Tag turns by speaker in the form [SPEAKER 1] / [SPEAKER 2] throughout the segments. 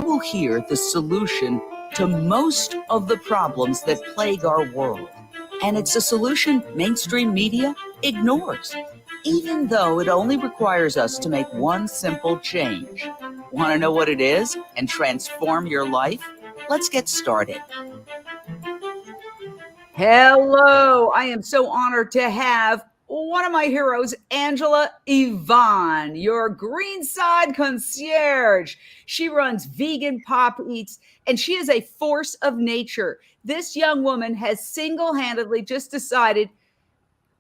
[SPEAKER 1] will hear the solution to most of the problems that plague our world. And it's a solution mainstream media ignores, even though it only requires us to make one simple change. Want to know what it is and transform your life? Let's get started. Hello, I am so honored to have one of my heroes, Angela Yvonne, your greenside concierge. She runs Vegan Pop Eats, and she is a force of nature. This young woman has single-handedly just decided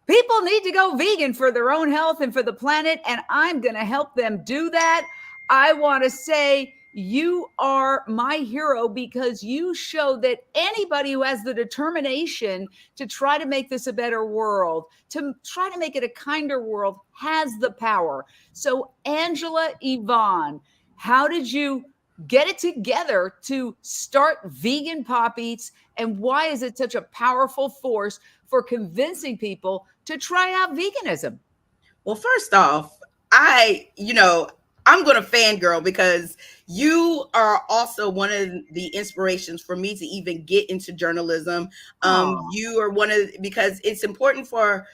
[SPEAKER 1] people need to go vegan for their own health and for the planet, and I'm going to help them do that. I want to say you are my hero because you show that anybody who has the determination to try to make this a better world, to try to make it a kinder world, has the power. So, Angela Yvonne, how did you get it together to start Vegan Pop Eats, and why is it such a powerful force for convincing people to try out veganism?
[SPEAKER 2] Well, first off, I'm going to fangirl because you are also one of the inspirations for me to even get into journalism. You are because it's important for,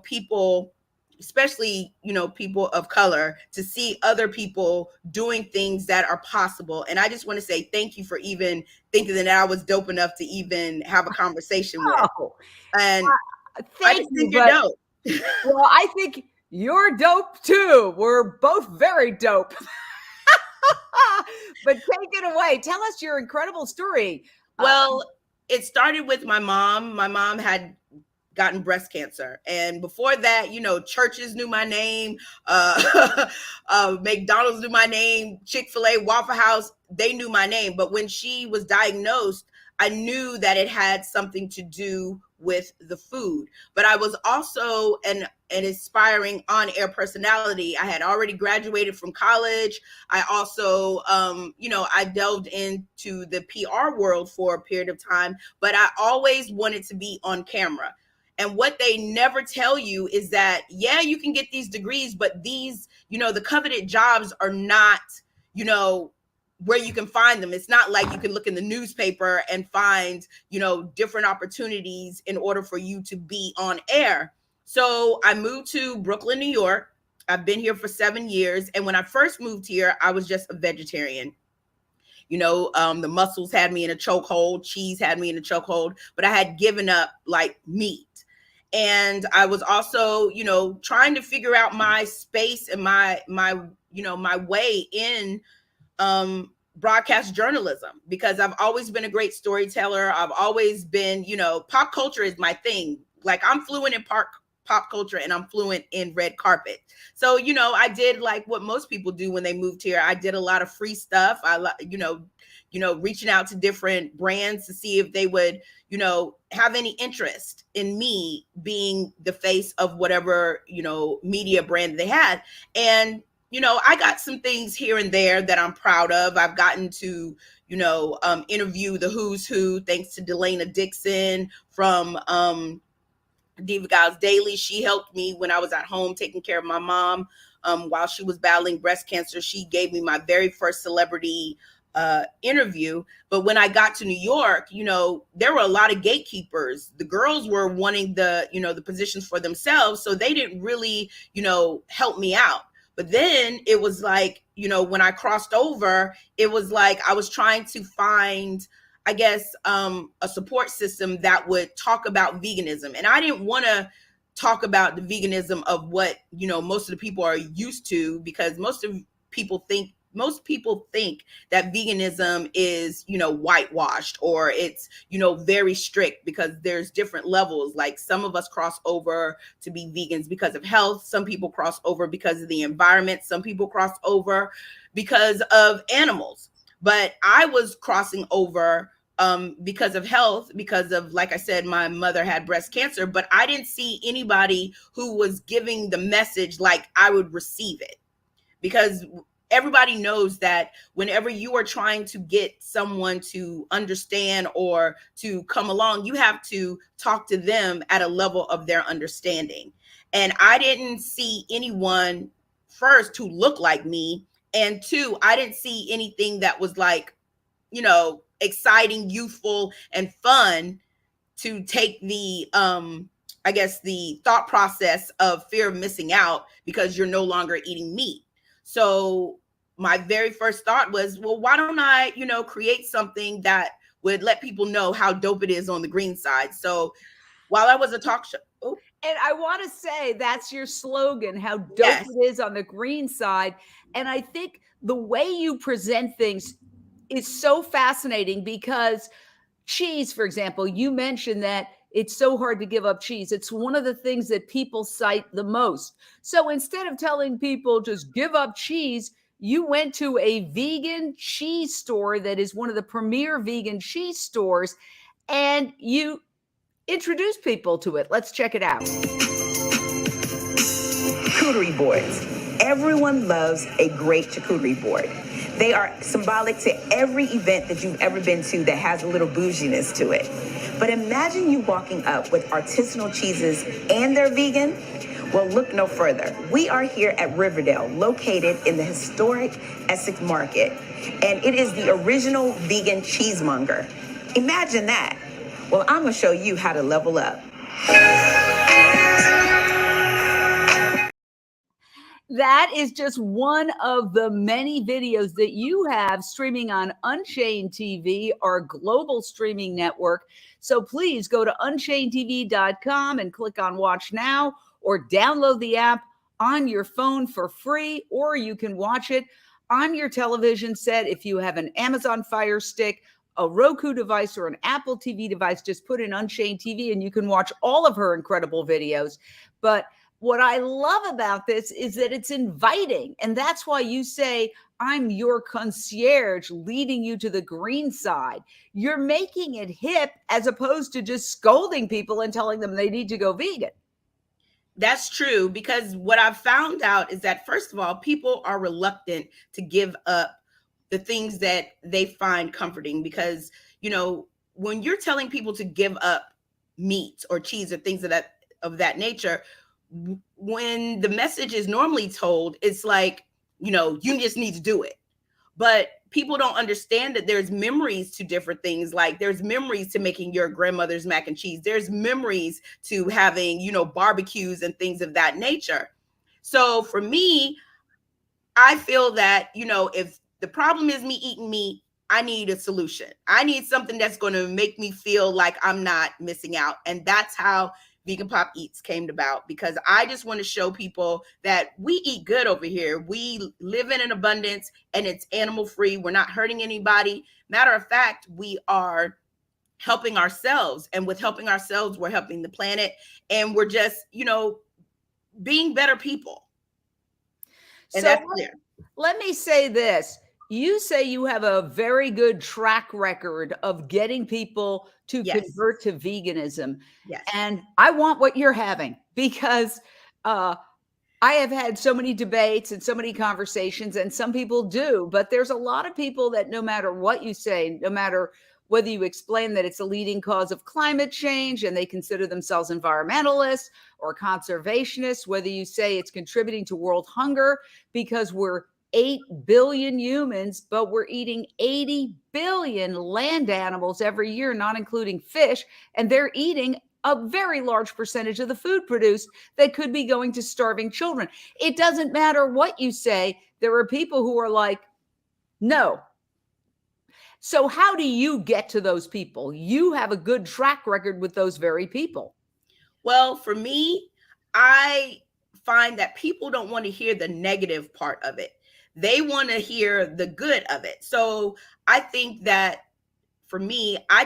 [SPEAKER 2] people, especially, people of color, to see other people doing things that are possible. And I just want to say thank you for even thinking that I was dope enough to even have a conversation with. And
[SPEAKER 1] thank you, you're dope. Well, I think you're dope too. We're both very dope. But take it away. Tell us your incredible story.
[SPEAKER 2] Well, it started with my mom. My mom had gotten breast cancer, and before that, churches knew my name, McDonald's knew my name, Chick-fil-A, Waffle House, they knew my name. But when she was diagnosed, I knew that it had something to do with the food. But I was also an aspiring on-air personality. I had already graduated from college. I also, I delved into the PR world for a period of time, but I always wanted to be on camera. And what they never tell you is that, yeah, you can get these degrees, but these, the coveted jobs are not, where you can find them. It's not like you can look in the newspaper and find, different opportunities in order for you to be on air. So I moved to Brooklyn, New York. I've been here for 7 years. And when I first moved here, I was just a vegetarian. The mussels had me in a chokehold, cheese had me in a chokehold, but I had given up like meat. And I was also, trying to figure out my space and my way in broadcast journalism, because I've always been a great storyteller. I've always been, pop culture is my thing. Like, I'm fluent in pop culture and I'm fluent in red carpet. So, I did like what most people do when they moved here. I did a lot of free stuff. Reaching out to different brands to see if they would, have any interest in me being the face of whatever, media brand they had. And, I got some things here and there that I'm proud of. I've gotten to, interview the who's who, thanks to Delana Dixon from Diva Gals Daily. She helped me when I was at home taking care of my mom while she was battling breast cancer. She gave me my very first celebrity interview. But when I got to New York, there were a lot of gatekeepers. The girls were wanting the positions for themselves, so they didn't really, help me out. But then it was like, when I crossed over, it was like I was trying to find, I guess, a support system that would talk about veganism. And I didn't want to talk about the veganism of what, most of the people are used to, because most people think that veganism is, whitewashed, or it's, very strict, because there's different levels. Like, some of us cross over to be vegans because of health. Some people cross over because of the environment. Some people cross over because of animals. But I was crossing over because of health, because of, like I said, my mother had breast cancer, but I didn't see anybody who was giving the message like I would receive it. Because everybody knows that whenever you are trying to get someone to understand or to come along, you have to talk to them at a level of their understanding. And I didn't see anyone first who looked like me, And two, I didn't see anything that was like, exciting, youthful, and fun to take the I guess the thought process of fear of missing out because you're no longer eating meat. So my very first thought was, well, why don't I, create something that would let people know how dope it is on the green side. So while I was a talk show,
[SPEAKER 1] and I want to say that's your slogan, how dope
[SPEAKER 2] yes,
[SPEAKER 1] it is on the green side. And I think the way you present things is so fascinating because cheese, for example, you mentioned that it's so hard to give up cheese. It's one of the things that people cite the most. So instead of telling people just give up cheese, you went to a vegan cheese store that is one of the premier vegan cheese stores and you introduced people to it. Let's check it out.
[SPEAKER 3] Charcuterie boards. Everyone loves a great charcuterie board. They are symbolic to every event that you've ever been to that has a little bouginess to it. But imagine you walking up with artisanal cheeses and they're vegan. Well, look no further. We are here at Riverdale, located in the historic Essex Market, and it is the original vegan cheesemonger. Imagine that. Well, I'm going to show you how to level up.
[SPEAKER 1] That is just one of the many videos that you have streaming on Unchained TV, our global streaming network. So please go to UnchainedTV.com and click on Watch Now or download the app on your phone for free, or you can watch it on your television set if you have an Amazon Fire Stick, a Roku device, or an Apple TV device. Just put in Unchained TV and you can watch all of her incredible videos. But what I love about this is that it's inviting. And that's why you say, I'm your concierge leading you to the green side. You're making it hip as opposed to just scolding people and telling them they need to go vegan.
[SPEAKER 2] That's true, because what I've found out is that, first of all, people are reluctant to give up the things that they find comforting because, when you're telling people to give up meat or cheese or things of that nature, when the message is normally told, it's like, you just need to do it. But people don't understand that there's memories to different things. Like there's memories to making your grandmother's mac and cheese. There's memories to having, barbecues and things of that nature. So for me, I feel that, if the problem is me eating meat, I need a solution. I need something that's going to make me feel like I'm not missing out. And that's how Vegan Pop Eats came about, because I just want to show people that we eat good over here. We live in an abundance and it's animal free. We're not hurting anybody. Matter of fact, we are helping ourselves. And with helping ourselves, we're helping the planet. And we're just, being better people. And
[SPEAKER 1] so
[SPEAKER 2] that's clear.
[SPEAKER 1] Let me say this. You say you have a very good track record of getting people to convert to veganism.
[SPEAKER 2] Yes.
[SPEAKER 1] And I want what you're having, because I have had so many debates and so many conversations, and some people do, but there's a lot of people that no matter what you say, no matter whether you explain that it's a leading cause of climate change and they consider themselves environmentalists or conservationists, whether you say it's contributing to world hunger because we're 8 billion humans, but we're eating 80 billion land animals every year, not including fish, and they're eating a very large percentage of the food produced that could be going to starving children. It doesn't matter what you say. There are people who are like, no. So how do you get to those people? You have a good track record with those very people.
[SPEAKER 2] Well, for me, I find that people don't want to hear the negative part of it. They want to hear the good of it. So I think that for me, I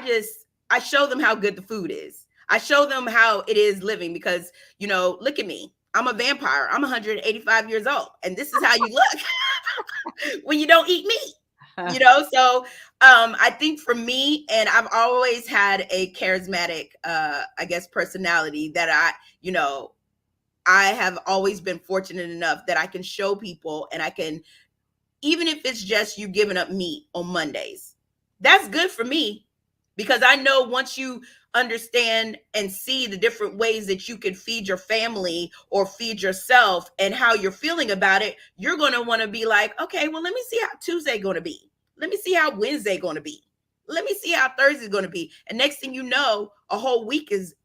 [SPEAKER 2] show them how good the food is. I show them how it is living because, look at me. I'm a vampire. I'm 185 years old. And this is how you look when you don't eat meat. So I think for me, and I've always had a charismatic, personality that I have always been fortunate enough that I can show people, and I can, even if it's just you giving up meat on Mondays, that's good for me, because I know once you understand and see the different ways that you can feed your family or feed yourself and how you're feeling about it, you're going to want to be like, okay, well, let me see how Tuesday going to be. Let me see how Wednesday going to be. Let me see how Thursday is going to be. And next thing you know, a whole week is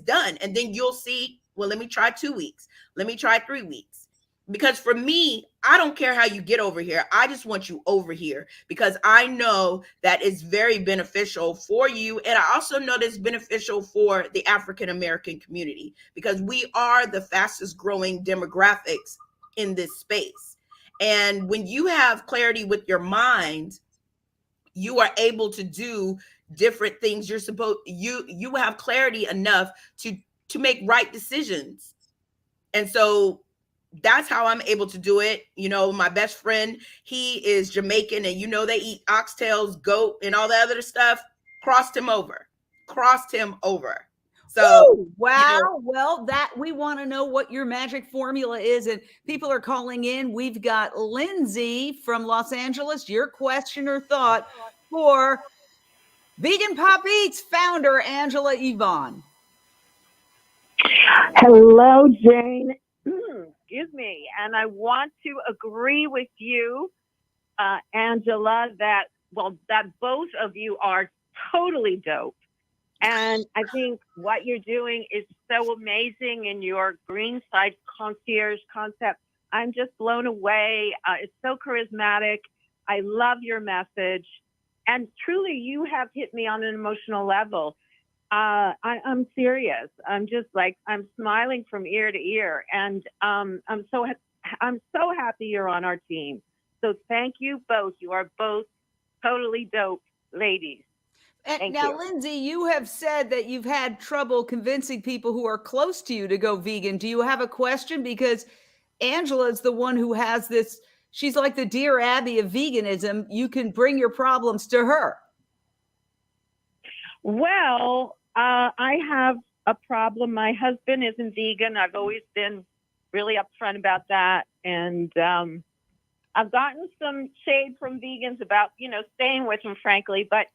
[SPEAKER 2] done. And then you'll see, well, let me try 2 weeks. Let me try 3 weeks. Because for me, I don't care how you get over here. I just want you over here because I know that it's very beneficial for you. And I also know that it's beneficial for the African American community because we are the fastest growing demographics in this space. And when you have clarity with your mind, you are able to do different things. You have clarity enough to make right decisions. And so that's how I'm able to do it. You know, my best friend, he is Jamaican, and you know they eat oxtails, goat, and all that other stuff. Crossed him over. So,
[SPEAKER 1] ooh, wow. You know, well, that we want to know what your magic formula is, and people are calling in. We've got Lindsay from Los Angeles. Your question or thought for Vegan Pop Eats founder Angela Yvonne.
[SPEAKER 4] Hello, Jane. Excuse me. And I want to agree with you, Angela, that both of you are totally dope. And I think what you're doing is so amazing in your green side concierge concept. I'm just blown away. It's so charismatic. I love your message. And truly, you have hit me on an emotional level. I'm serious. I'm just like, I'm smiling from ear to ear. And I'm so happy you're on our team. So thank you both. You are both totally dope ladies.
[SPEAKER 1] And now, Lindsay, you have said that you've had trouble convincing people who are close to you to go vegan. Do you have a question? Because Angela is the one who has this. She's like the Dear Abby of veganism. You can bring your problems to her.
[SPEAKER 4] Well, I have a problem. My husband isn't vegan. I've always been really upfront about that. And I've gotten some shade from vegans about, staying with him, frankly. But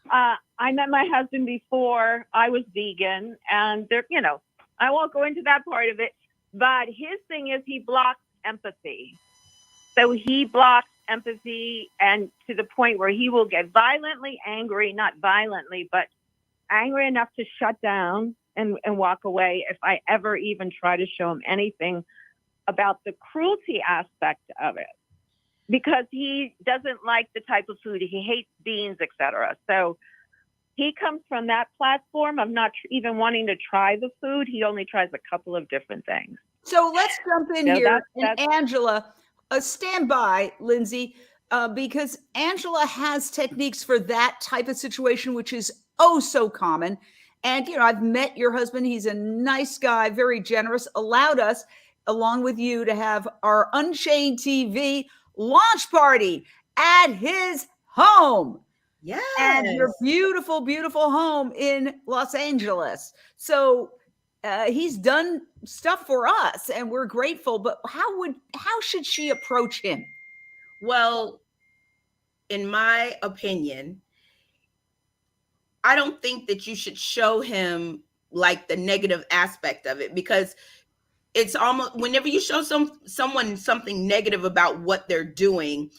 [SPEAKER 4] I met my husband before I was vegan. And, I won't go into that part of it. But his thing is he blocks empathy. So he blocks empathy, and to the point where he will get violently angry, not violently, but angry enough to shut down and walk away if I ever even try to show him anything about the cruelty aspect of it, because he doesn't like the type of food. He hates beans, etc. So he comes from that platform of not even wanting to try the food. He only tries a couple of different things.
[SPEAKER 1] So let's jump in here. And Angela, stand by, Lindsay, because Angela has techniques for that type of situation, which is oh so common. And, I've met your husband. He's a nice guy, very generous, allowed us, along with you, to have our UnchainedTV launch party at his home.
[SPEAKER 2] Yes.
[SPEAKER 1] And your beautiful, beautiful home in Los Angeles. So he's done stuff for us and we're grateful, but how should she approach him?
[SPEAKER 2] Well, in my opinion, I don't think that you should show him like the negative aspect of it, because it's almost, whenever you show someone something negative about what they're doing,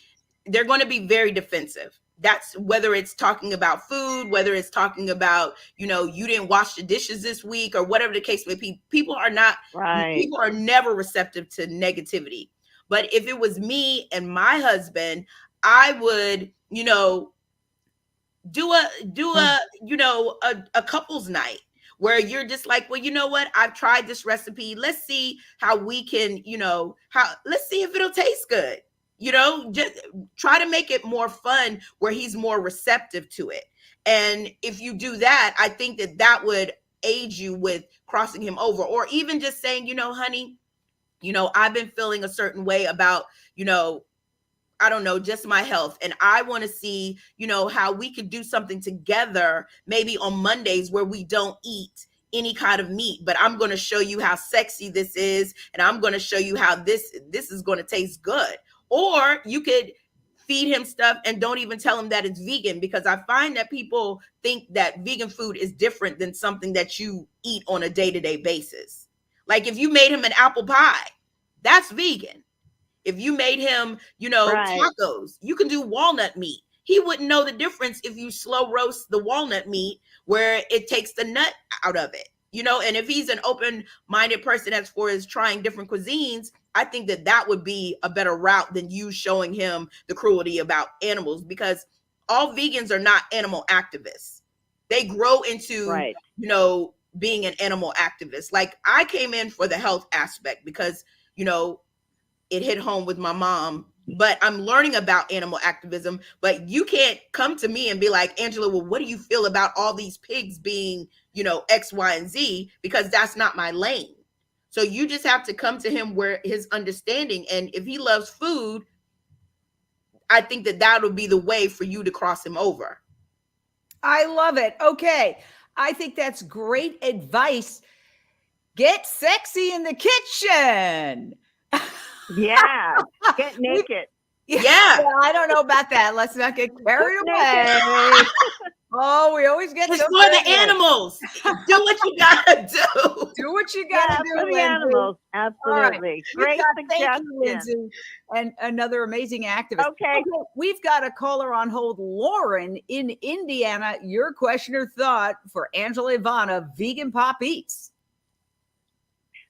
[SPEAKER 2] they're going to be very defensive. That's whether it's talking about food, whether it's talking about, you didn't wash the dishes this week, or whatever the case may be. People are never receptive to negativity. But if it was me and my husband, I would, do a couples night where you're just like, well, you know what? I've tried this recipe. Let's see how we can, let's see if it'll taste good. Just try to make it more fun where he's more receptive to it. And if you do that, I think that would aid you with crossing him over, or even just saying, honey, I've been feeling a certain way about, I don't know, just my health. And I want to see, how we could do something together, maybe on Mondays where we don't eat any kind of meat, but I'm going to show you how sexy this is. And I'm going to show you how this is going to taste good. Or you could feed him stuff and don't even tell him that it's vegan, because I find that people think that vegan food is different than something that you eat on a day-to-day basis. Like if you made him an apple pie, that's vegan. If you made him, tacos, you can do walnut meat. He wouldn't know the difference if you slow roast the walnut meat where it takes the nut out of it, and if he's an open-minded person as far as trying different cuisines, I think that would be a better route than you showing him the cruelty about animals, because all vegans are not animal activists. They grow into, being an animal activist. Like I came in for the health aspect because, it hit home with my mom, but I'm learning about animal activism. But you can't come to me and be like, Angela, well, what do you feel about all these pigs being, X, Y, and Z? Because that's not my lane. So you just have to come to him where his understanding, and if he loves food, I think that would be the way for you to cross him over.
[SPEAKER 1] I love it. Okay. I think that's great advice. Get sexy in the kitchen.
[SPEAKER 4] Yeah. Get naked.
[SPEAKER 2] Yeah.
[SPEAKER 1] I don't know about that. Let's not get carried away. Oh, we always get
[SPEAKER 2] it's for the animals. Do what you gotta do.
[SPEAKER 1] Do what you gotta do,
[SPEAKER 4] for the
[SPEAKER 1] Lindsay.
[SPEAKER 4] Animals. Absolutely. Great
[SPEAKER 1] Thank
[SPEAKER 4] suggestion.
[SPEAKER 1] you, Lindsay, and another amazing activist.
[SPEAKER 4] Okay.
[SPEAKER 1] We've got a caller on hold, Lauren in Indiana. Your question or thought for Angela Yvonne of Vegan Pop Eats.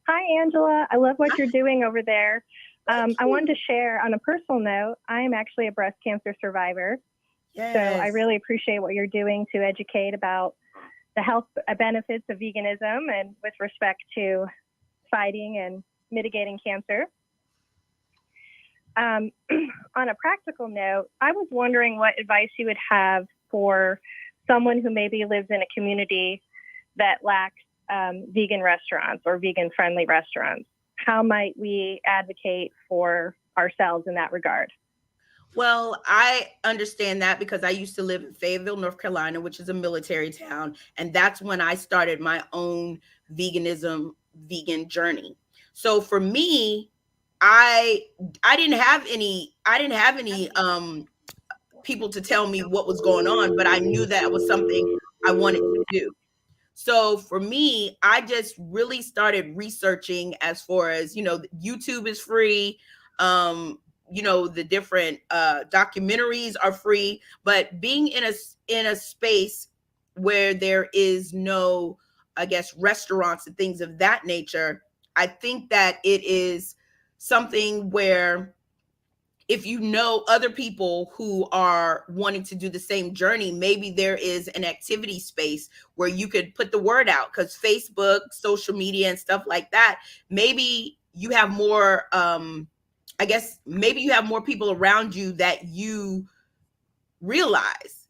[SPEAKER 5] Hi, Angela. I love what you're doing over there. I wanted to share on a personal note, I am actually a breast cancer survivor.
[SPEAKER 2] Yes.
[SPEAKER 5] So I really appreciate what you're doing to educate about the health benefits of veganism and with respect to fighting and mitigating cancer. On a practical note, I was wondering what advice you would have for someone who maybe lives in a community that lacks vegan restaurants or vegan-friendly restaurants. How might we advocate for ourselves in that regard?
[SPEAKER 2] Well, I understand that because I used to live in Fayetteville, North Carolina, which is a military town. And that's when I started my own vegan journey. So for me, I didn't have any people to tell me what was going on, but I knew that it was something I wanted to do. So for me, I just really started researching as far as, YouTube is free. The different documentaries are free, but being in a space where there is no, I guess, restaurants and things of that nature, I think that it is something where if you know other people who are wanting to do the same journey, maybe there is an activity space where you could put the word out, because Facebook, social media and stuff like that, maybe you have more, maybe you have more people around you that you realize,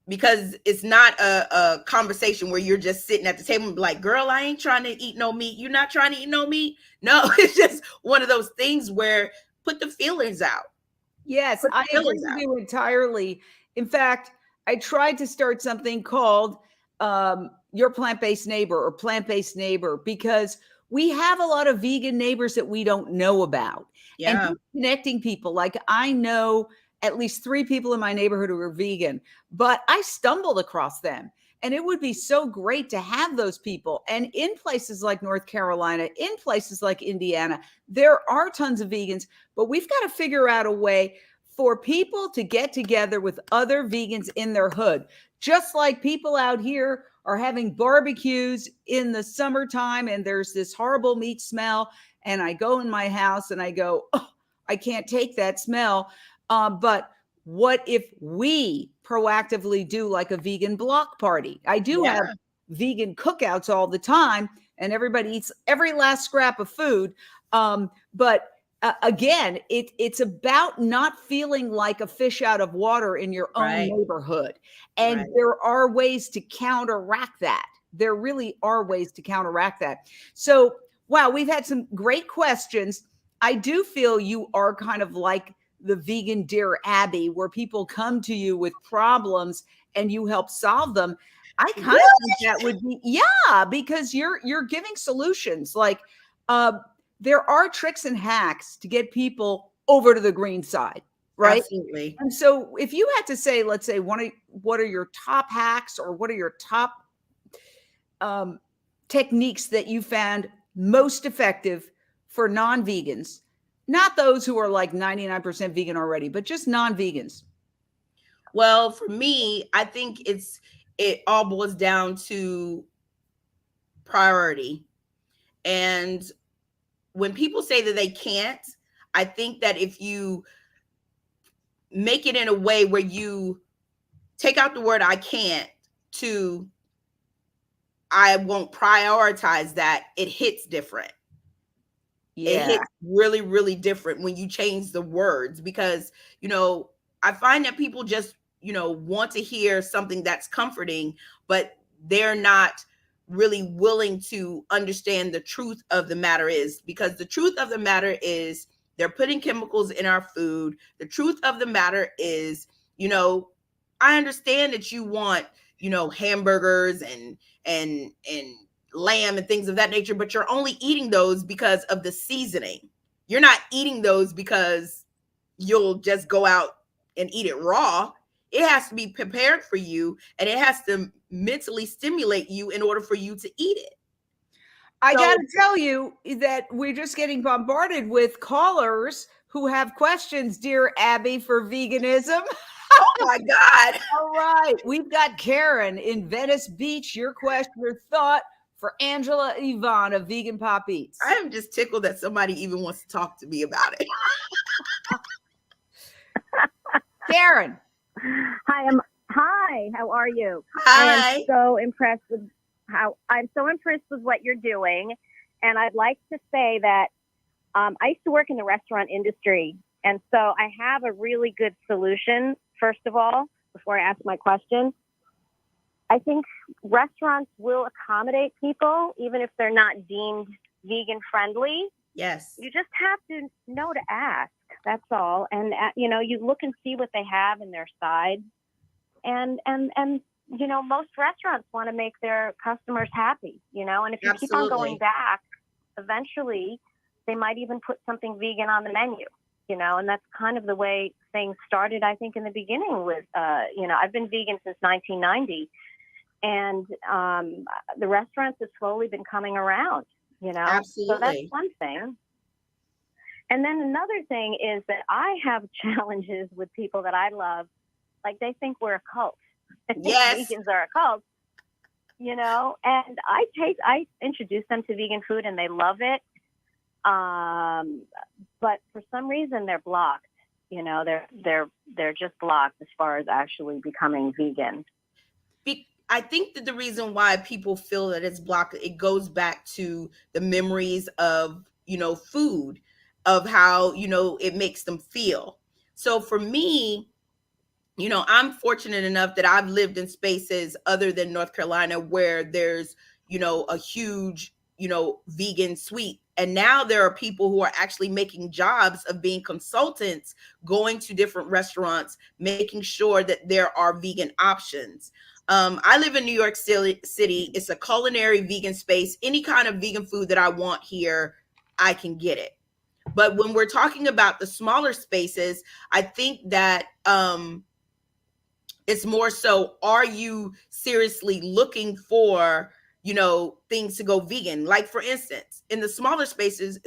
[SPEAKER 2] because it's not a conversation where you're just sitting at the table and be like, girl, I ain't trying to eat no meat. You're not trying to eat no meat. No, it's just one of those things where put the feelers out.
[SPEAKER 1] Yes, I agree with you entirely. In fact, I tried to start something called Your Plant-Based Neighbor or Plant-Based Neighbor, because we have a lot of vegan neighbors that we don't know about.
[SPEAKER 2] Yeah.
[SPEAKER 1] And connecting people. Like I know at least 3 people in my neighborhood who are vegan, but I stumbled across them. And it would be so great to have those people. And in places like North Carolina, in places like Indiana, there are tons of vegans, but we've got to figure out a way for people to get together with other vegans in their hood. Just like people out here are having barbecues in the summertime and there's this horrible meat smell. And I go in my house and I go, oh, I can't take that smell. But what if we proactively do like a vegan block party? I do have vegan cookouts all the time and everybody eats every last scrap of food. But again, it's about not feeling like a fish out of water in your own neighborhood. And there are ways to counteract that. There really are ways to counteract that. So, wow, we've had some great questions. I do feel you are kind of like the vegan Dear Abby, where people come to you with problems and you help solve them. I kind of think that would be, because you're giving solutions. Like there are tricks and hacks to get people over to the green side, right?
[SPEAKER 2] Absolutely.
[SPEAKER 1] And so if you had to say, let's say what are your top hacks or what are your top techniques that you found most effective for non-vegans, not those who are like 99% vegan already, but just non-vegans?
[SPEAKER 2] Well, for me, I think it all boils down to priority. And when people say that they can't, I think that if you make it in a way where you take out the word I can't to I won't prioritize that, it hits different. It
[SPEAKER 1] Yeah.
[SPEAKER 2] hits really, really different when you change the words because, I find that people just, want to hear something that's comforting, but they're not really willing to understand the truth of the matter is because the truth of the matter is they're putting chemicals in our food. The truth of the matter is, I understand that you want, hamburgers and lamb and things of that nature, but you're only eating those because of the seasoning. You're not eating those because you'll just go out and eat it raw. It has to be prepared for you and it has to mentally stimulate you in order for you to eat it.
[SPEAKER 1] I got to tell you that we're just getting bombarded with callers who have questions, dear Abby, for veganism.
[SPEAKER 2] Oh my God.
[SPEAKER 1] All right. We've got Karen in Venice Beach. Your question or thought for Angela Yvonne of Vegan Pop Eats.
[SPEAKER 2] I am just tickled that somebody even wants to talk to me about it.
[SPEAKER 1] Karen.
[SPEAKER 6] Hi, how are you?
[SPEAKER 2] Hi.
[SPEAKER 6] I'm so impressed with what you're doing. And I'd like to say that I used to work in the restaurant industry. And so I have a really good solution, first of all, before I ask my question. I think restaurants will accommodate people, even if they're not deemed vegan friendly.
[SPEAKER 2] Yes.
[SPEAKER 6] You just have to know to ask. That's all. And, you look and see what they have in their side. And most restaurants want to make their customers happy, and if you keep on going back, eventually they might even put something vegan on the menu, and that's kind of the way things started, I think, in the beginning with, I've been vegan since 1990 and the restaurants have slowly been coming around,
[SPEAKER 2] Absolutely.
[SPEAKER 6] So that's one thing. And then another thing is that I have challenges with people that I love. Like they think we're a cult.
[SPEAKER 2] Yes.
[SPEAKER 6] Vegans are a cult, and I introduce them to vegan food and they love it. But for some reason they're blocked, they're just blocked as far as actually becoming vegan.
[SPEAKER 2] I think that the reason why people feel that it's blocked, it goes back to the memories of, food, of how, it makes them feel. So for me, I'm fortunate enough that I've lived in spaces other than North Carolina where there's, a huge, vegan suite. And now there are people who are actually making jobs of being consultants, going to different restaurants, making sure that there are vegan options. I live in New York City. It's a culinary vegan space. Any kind of vegan food that I want here, I can get it. But when we're talking about the smaller spaces, I think that it's more so, are you seriously looking for, things to go vegan? Like, for instance, in the smaller spaces,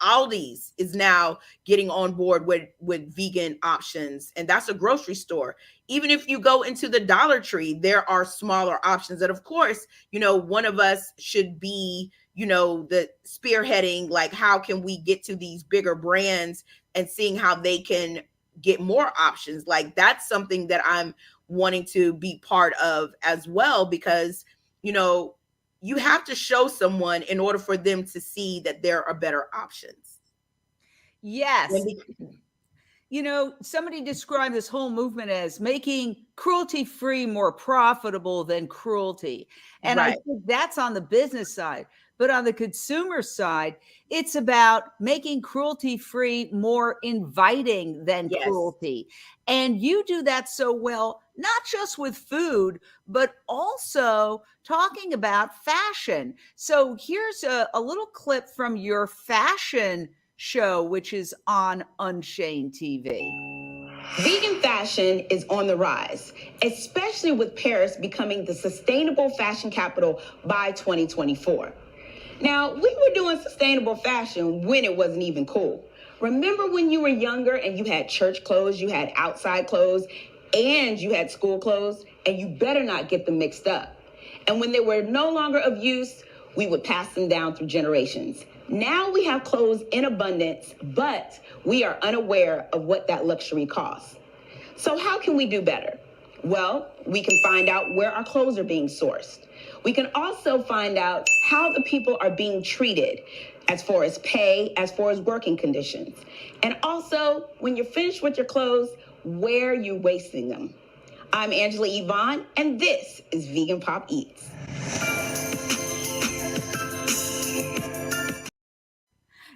[SPEAKER 2] Aldi's is now getting on board with vegan options, and that's a grocery store. Even if you go into the Dollar Tree, there are smaller options that, of course, one of us should be, the spearheading, like, how can we get to these bigger brands and seeing how they can get more options. Like, that's something that I'm wanting to be part of as well, because, you have to show someone in order for them to see that there are better options.
[SPEAKER 1] Yes. Somebody described this whole movement as making cruelty-free more profitable than cruelty. And
[SPEAKER 2] Right.
[SPEAKER 1] I think that's on the business side. But on the consumer side, it's about making cruelty-free more inviting than
[SPEAKER 2] Yes.
[SPEAKER 1] cruelty. And you do that so well, not just with food, but also talking about fashion. So here's a little clip from your fashion show, which is on UnchainedTV.
[SPEAKER 3] Vegan fashion is on the rise, especially with Paris becoming the sustainable fashion capital by 2024. Now, we were doing sustainable fashion when it wasn't even cool. Remember when you were younger and you had church clothes, you had outside clothes, and you had school clothes, and you better not get them mixed up. And when they were no longer of use, we would pass them down through generations. Now we have clothes in abundance, but we are unaware of what that luxury costs. So how can we do better? Well, we can find out where our clothes are being sourced. We can also find out how the people are being treated as far as pay, as far as working conditions. And also, when you're finished with your clothes, where you're wasting them. I'm Angela Yvonne, and this is Vegan Pop Eats.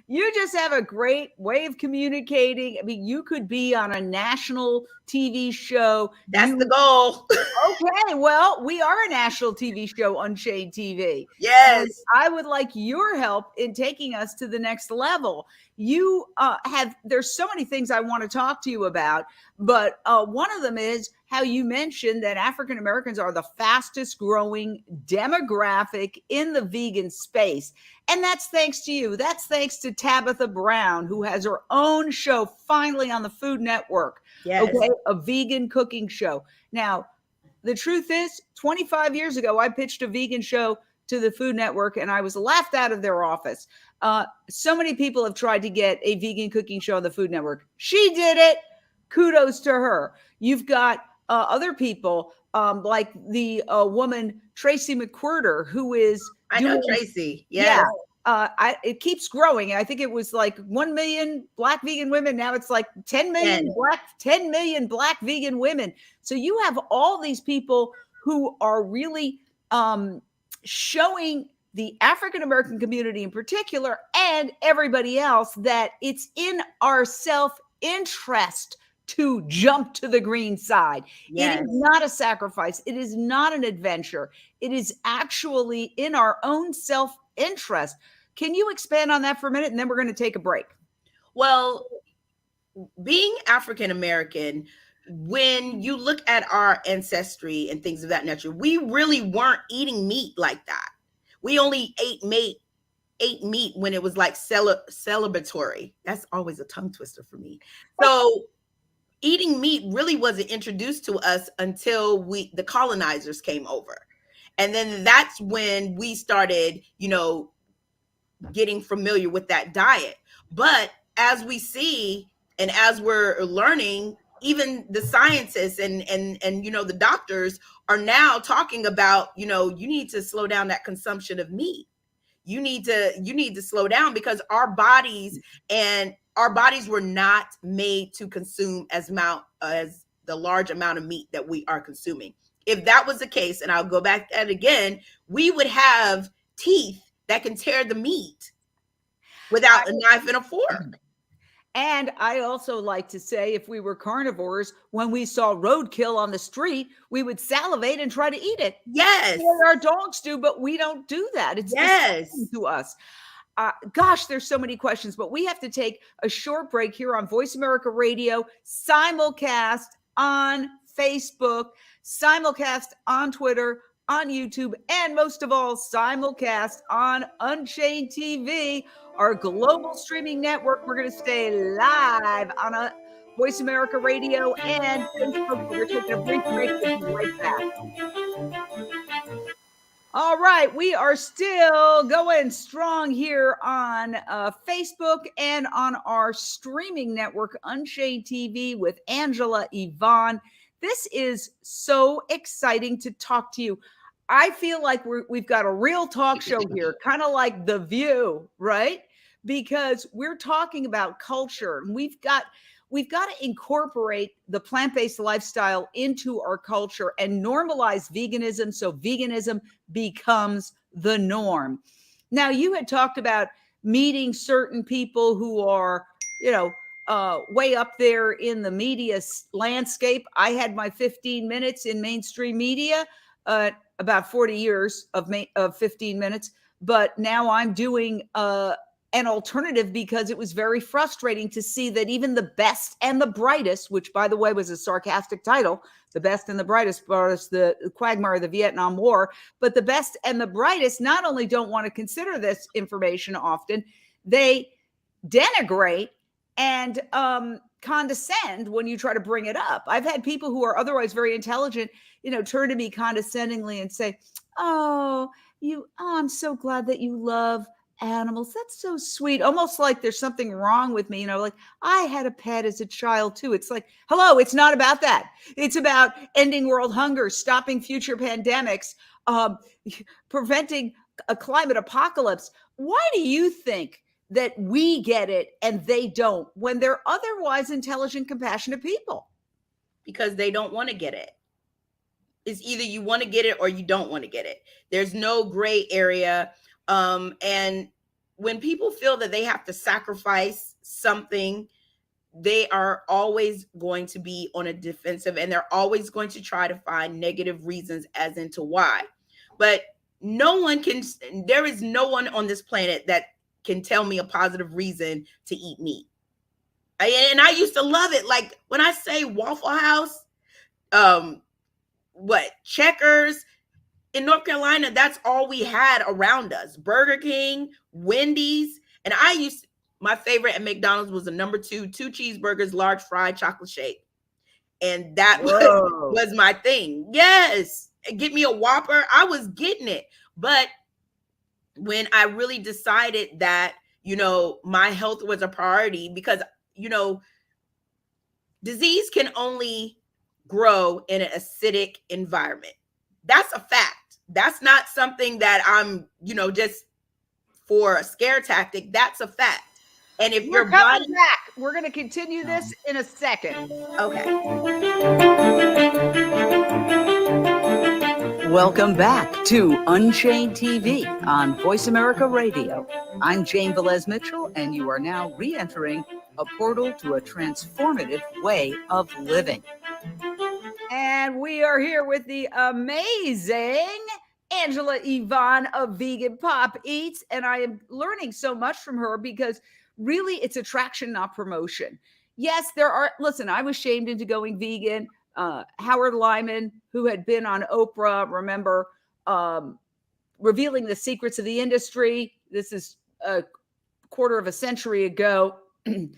[SPEAKER 1] You just have a great way of communicating. I mean, you could be on a national TV show.
[SPEAKER 2] That's the goal.
[SPEAKER 1] Okay, well, we are a national TV show, Unchained TV.
[SPEAKER 2] Yes.
[SPEAKER 1] And I would like your help in taking us to the next level. You there's so many things I want to talk to you about, but one of them is how you mentioned that African Americans are the fastest growing demographic in the vegan space. And that's thanks to you. That's thanks to Tabitha Brown, who has her own show finally on the Food Network.
[SPEAKER 2] Yes.
[SPEAKER 1] Okay, a vegan cooking show. Now, the truth is, 25 years ago, I pitched a vegan show to the Food Network, and I was laughed out of their office. So many people have tried to get a vegan cooking show on the Food Network. She did it. Kudos to her. You've got other people like the woman, Tracy McQuirter, who is
[SPEAKER 2] I know Tracy. Yes.
[SPEAKER 1] Yeah. It keeps growing. I think it was like 1 million Black vegan women. Now it's like 10 million Black vegan women. So you have all these people who are really showing the African American community in particular and everybody else that it's in our self-interest to jump to the green side.
[SPEAKER 2] Yes.
[SPEAKER 1] It is not a sacrifice. It is not an adventure. It is actually in our own self-interest. Can you expand on that for a minute? And then we're going to take a break.
[SPEAKER 2] Well, being African American, when you look at our ancestry and things of that nature, we really weren't eating meat like that. We only ate meat when it was like celebratory. That's always a tongue twister for me. So eating meat really wasn't introduced to us until the colonizers came over. And then that's when we started, getting familiar with that diet. But as we see, and as we're learning, even the scientists and the doctors are now talking about, you need to slow down that consumption of meat. You need to slow down because our bodies were not made to consume as the large amount of meat that we are consuming. If that was the case, and I'll go back at it again, we would have teeth that can tear the meat without a knife and a fork.
[SPEAKER 1] And I also like to say, if we were carnivores, when we saw roadkill on the street, we would salivate and try to eat it.
[SPEAKER 2] Yes.
[SPEAKER 1] Our dogs do, but we don't do that. It's disgusting to us. Gosh, there's so many questions, but we have to take a short break here on Voice America Radio, simulcast on Facebook, simulcast on Twitter, on YouTube, and most of all, simulcast on Unchained TV, our global streaming network. We're going to stay live on a Voice America Radio and Facebook. We're taking a brief break. We'll be right back. All right, we are still going strong here on Facebook and on our streaming network, Unchained TV, with Angela Yvonne. This is so exciting to talk to you. I feel like we've got a real talk show here, kind of like The View, right? Because we're talking about culture, and we've got to incorporate the plant-based lifestyle into our culture and normalize veganism so veganism becomes the norm. Now, you had talked about meeting certain people who are, way up there in the media landscape. I had my 15 minutes in mainstream media, about 40 years of 15 minutes, but now I'm doing an alternative because it was very frustrating to see that even the best and the brightest, which by the way was a sarcastic title, the best and the brightest was the quagmire of the Vietnam War, but the best and the brightest not only don't want to consider this information often, they denigrate and condescend when you try to bring it up. I've had people who are otherwise very intelligent, turn to me condescendingly and say, oh, I'm so glad that you love animals. That's so sweet. Almost like there's something wrong with me. Like I had a pet as a child too. It's like, hello, it's not about that. It's about ending world hunger, stopping future pandemics, preventing a climate apocalypse. Why do you think that we get it and they don't when they're otherwise intelligent, compassionate people?
[SPEAKER 2] Because they don't want to get it. It's either you want to get it or you don't want to get it. There's no gray area. And when people feel that they have to sacrifice something, they are always going to be on a defensive, and they're always going to try to find negative reasons as into why. But there is no one on this planet that can tell me a positive reason to eat meat. And I used to love it. Like when I say Waffle House, Checkers, in North Carolina, that's all we had around us. Burger King, Wendy's. And my favorite at McDonald's was the number 2 cheeseburgers, large fried chocolate shake. And that was my thing. Yes. Get me a Whopper. I was getting it. But when I really decided that, my health was a priority, because, disease can only grow in an acidic environment. That's a fact. That's not something that I'm, just for a scare tactic. That's a fact. And if
[SPEAKER 1] We're coming back, we're going to continue this in a second.
[SPEAKER 2] Okay.
[SPEAKER 1] Welcome back to Unchained TV on Voice America Radio. I'm Jane Velez-Mitchell, and you are now re-entering a portal to a transformative way of living. And we are here with the amazing Angela Yvonne of Vegan Pop Eats. And I am learning so much from her because really it's attraction, not promotion. Yes, I was shamed into going vegan. Howard Lyman, who had been on Oprah, remember, revealing the secrets of the industry. This is a quarter of a century ago. And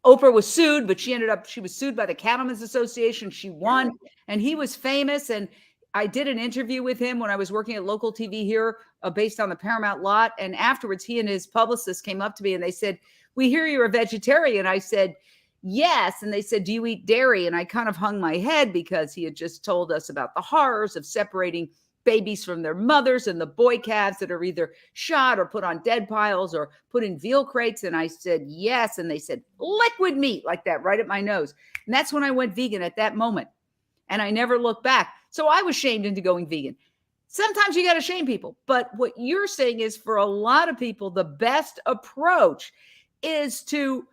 [SPEAKER 1] Oprah was sued, but she was sued by the Cattlemen's Association. She won, and he was famous. And I did an interview with him when I was working at local TV here based on the Paramount lot. And afterwards, he and his publicist came up to me and they said, "We hear you're a vegetarian." I said, "Yes." And they said, "Do you eat dairy?" And I kind of hung my head because he had just told us about the horrors of separating babies from their mothers and the boy calves that are either shot or put on dead piles or put in veal crates. And I said, yes. And they said, liquid meat, like that, right at my nose. And that's when I went vegan at that moment. And I never looked back. So I was shamed into going vegan. Sometimes you got to shame people. But what you're saying is, for a lot of people, the best approach is to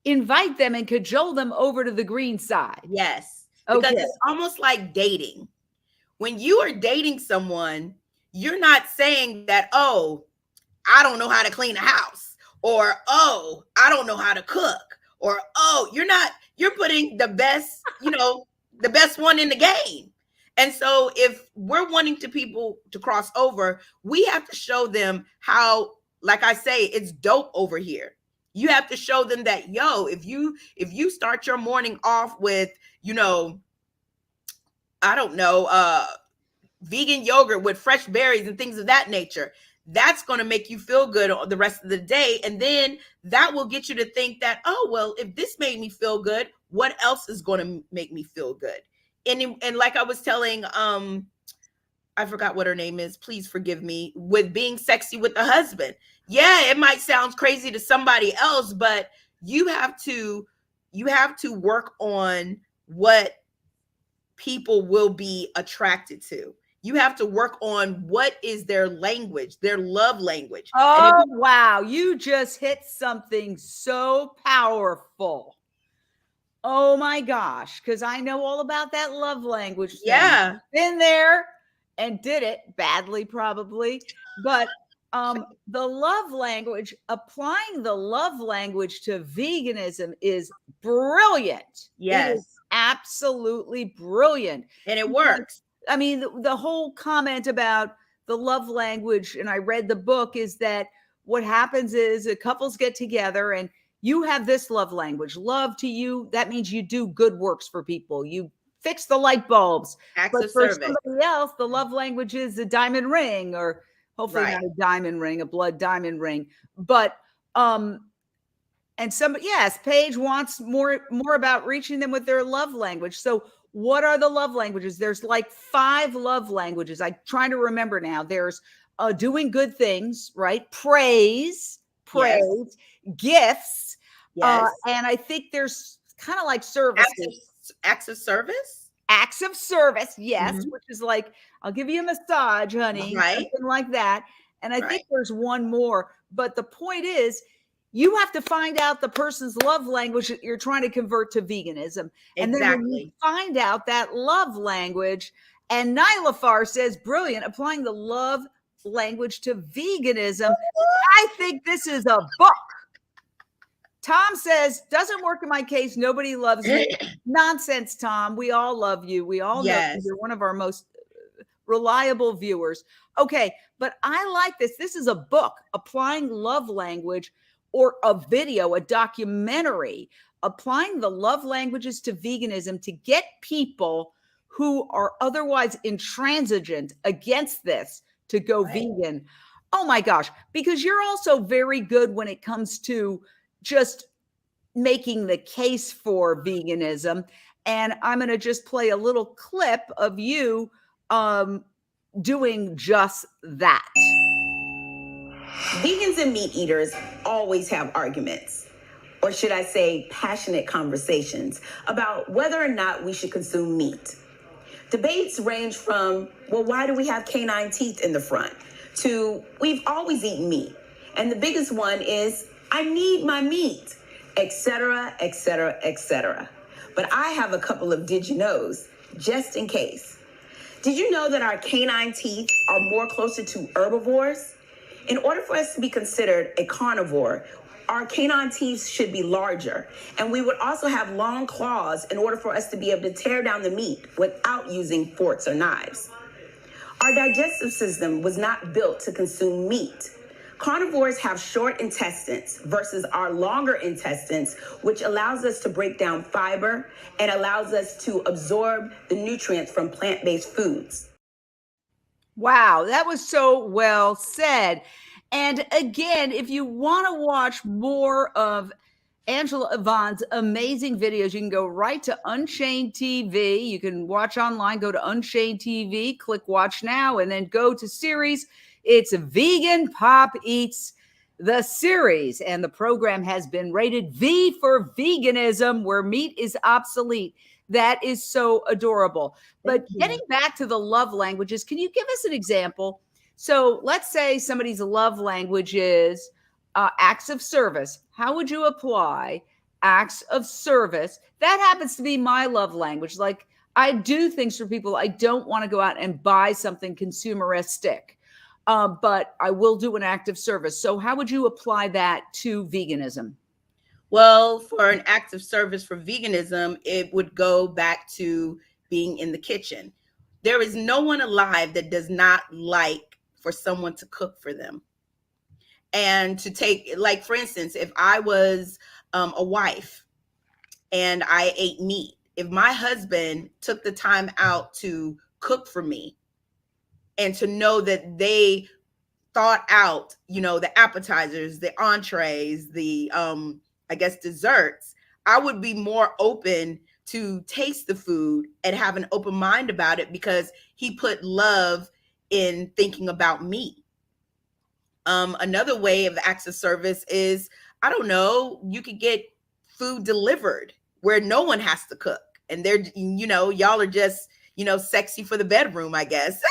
[SPEAKER 1] invite them and cajole them over to the green side.
[SPEAKER 2] Yes. Because it's almost like dating. When you are dating someone, you're not saying that, oh, I don't know how to clean a house, or, oh, I don't know how to cook, or, oh, you're putting the best, the best one in the game. And so if we're wanting people to cross over, we have to show them how, like I say, it's dope over here. You have to show them that, if you start your morning off with, I don't know, vegan yogurt with fresh berries and things of that nature, that's going to make you feel good the rest of the day. And then that will get you to think that, oh, well, if this made me feel good, what else is going to make me feel good? And like I was telling, I forgot what her name is, please forgive me, with being sexy with the husband. Yeah, it might sound crazy to somebody else, but you have to work on what people will be attracted to. You have to work on what is their language, their love language.
[SPEAKER 1] Oh, wow. You just hit something so powerful. Oh my gosh. Because I know all about that love language thing.
[SPEAKER 2] Yeah.
[SPEAKER 1] Been there and did it badly, probably. But The love language, applying the love language to veganism is brilliant. It is
[SPEAKER 2] Yes.
[SPEAKER 1] absolutely brilliant.
[SPEAKER 2] And it works.
[SPEAKER 1] I mean, the whole comment about the love language, and I read the book, is that what happens is couples get together and you have this love language. Love to you, that means you do good works for people. You fix the light bulbs.
[SPEAKER 2] Acts
[SPEAKER 1] But
[SPEAKER 2] of
[SPEAKER 1] for
[SPEAKER 2] service.
[SPEAKER 1] somebody else, the love language is a diamond ring, or hopefully
[SPEAKER 2] Right.
[SPEAKER 1] not a diamond ring, a blood diamond ring. But and yes, Paige wants more about reaching them with their love language. So what are the love languages? There's like 5 love languages. I'm trying to remember now. There's doing good things, right? Praise,
[SPEAKER 2] Yes.
[SPEAKER 1] gifts.
[SPEAKER 2] Yes.
[SPEAKER 1] And I think there's kind of like services.
[SPEAKER 2] Acts of service.
[SPEAKER 1] Acts of service, yes,
[SPEAKER 2] Mhm.
[SPEAKER 1] which is like, I'll give you a massage, honey,
[SPEAKER 2] Right.
[SPEAKER 1] something like that. And I think
[SPEAKER 2] Right.
[SPEAKER 1] there's one more. But the point is, you have to find out the person's love language that you're trying to convert to veganism. And then when you
[SPEAKER 2] Exactly.
[SPEAKER 1] find out that love language, and Nyla Farr says, brilliant, applying the love language to veganism. I think this is a book. Tom says, doesn't work in my case. Nobody loves me. Nonsense, Tom. We all love you. We all know
[SPEAKER 2] Yes.
[SPEAKER 1] you're one of our most reliable viewers. Okay, but I like this. This is a book, Applying Love Language, or a video, a documentary, applying the love languages to veganism to get people who are otherwise intransigent against this to go vegan. Oh my gosh, because you're also very good when it comes to just making the case for veganism. And I'm going to just play a little clip of you doing just that.
[SPEAKER 3] Vegans and meat eaters always have arguments, or should I say passionate conversations, about whether or not we should consume meat. Debates range from, well, why do we have canine teeth in the front, to we've always eaten meat. And the biggest one is, I need my meat, etc., etc., etc. But I have a couple of did you knows, just in case. Did you know that our canine teeth are more closer to herbivores? In order for us to be considered a carnivore, our canine teeth should be larger, and we would also have long claws in order for us to be able to tear down the meat without using forks or knives. Our digestive system was not built to consume meat. Carnivores have short intestines versus our longer intestines, which allows us to break down fiber and allows us to absorb the nutrients from plant-based foods.
[SPEAKER 1] Wow, that was so well said. And again, if you want to watch more of Angela Yvonne's amazing videos, you can go right to Unchained TV. You can watch online, go to Unchained TV, click watch now, and then go to series. It's Vegan Pop Eats, the series. And the program has been rated V for veganism, where meat is obsolete. That is so adorable. But getting back to the love languages, can you give us an example? So let's say somebody's love language is acts of service. How would you apply acts of service? That happens to be my love language. Like, I do things for people. I don't want to go out and buy something consumeristic, but I will do an act of service. So how would you apply that to veganism?
[SPEAKER 2] Well, for an act of service for veganism, it would go back to being in the kitchen. There is no one alive that does not like for someone to cook for them. And to take, like, for instance, if I was a wife and I ate meat, if my husband took the time out to cook for me and to know that they thought out, you know, the appetizers, the entrees, the I guess desserts, I would be more open to taste the food and have an open mind about it because he put love in thinking about me. Another way of acts of service is, I don't know, you could get food delivered where no one has to cook. And they're, you know, y'all are just, you know, sexy for the bedroom, I guess.